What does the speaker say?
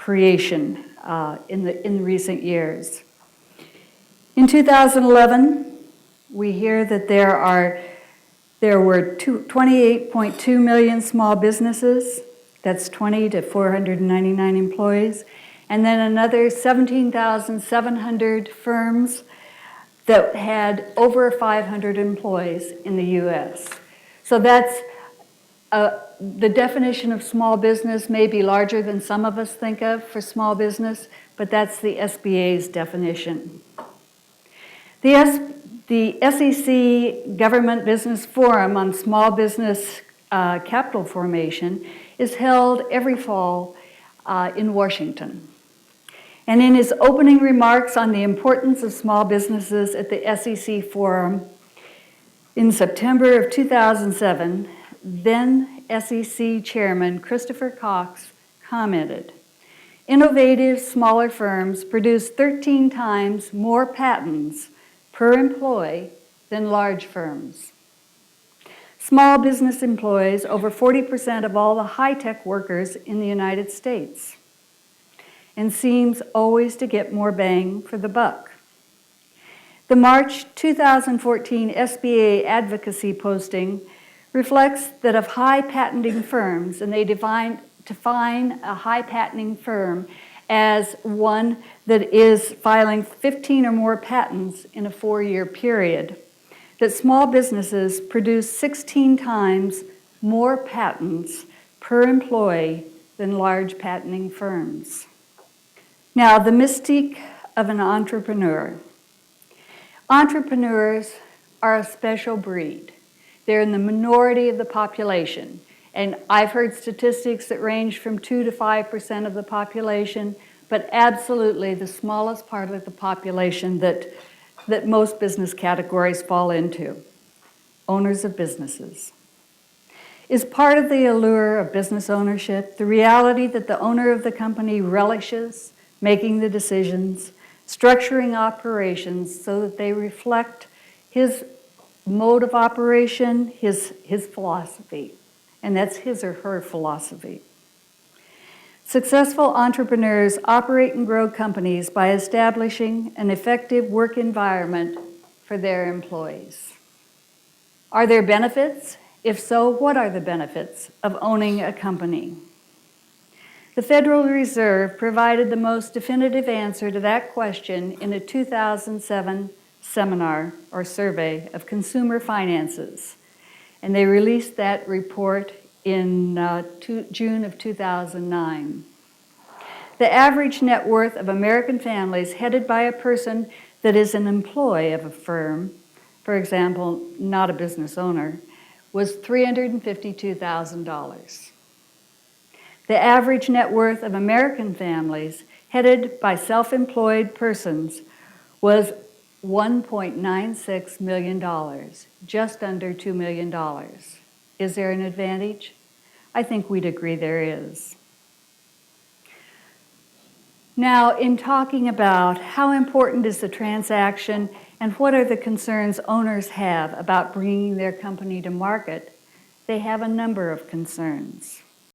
creation in recent years. In 2011, we hear that there were 28.2 million small businesses. That's 20 to 499 employees. And then another 17,700 firms that had over 500 employees in the US. So that's the definition of small business may be larger than some of us think of for small business, but that's the SBA's definition. The SEC Government Business Forum on Small Business Capital Formation is held every fall in Washington. And in his opening remarks on the importance of small businesses at the SEC Forum in September of 2007, then SEC Chairman Christopher Cox commented, "Innovative smaller firms produce 13 times more patents per employee than large firms. Small business employs over 40% of all the high-tech workers in the United States and seems always to get more bang for the buck." The March 2014 SBA advocacy posting reflects that of high patenting firms, and they define a high patenting firm as one that is filing 15 or more patents in a 4-year period, that small businesses produce 16 times more patents per employee than large patenting firms. Now, the mystique of an entrepreneur. Entrepreneurs are a special breed. They're in the minority of the population. And I've heard statistics that range from 2 to 5% of the population, but absolutely the smallest part of the population that most business categories fall into. Owners of businesses. Is part of the allure of business ownership the reality that the owner of the company relishes making the decisions, structuring operations so that they reflect his mode of operation, his philosophy, and that's his or her philosophy. Successful entrepreneurs operate and grow companies by establishing an effective work environment for their employees. Are there benefits? If so, what are the benefits of owning a company? The Federal Reserve provided the most definitive answer to that question in a 2007 seminar or survey of consumer finances. And they released that report in June of 2009. The average net worth of American families headed by a person that is an employee of a firm, for example, not a business owner, was $352,000. The average net worth of American families headed by self-employed persons was $1.96 million, just under $2 million. Is there an advantage? I think we'd agree there is. Now, in talking about how important is the transaction and what are the concerns owners have about bringing their company to market, they have a number of concerns.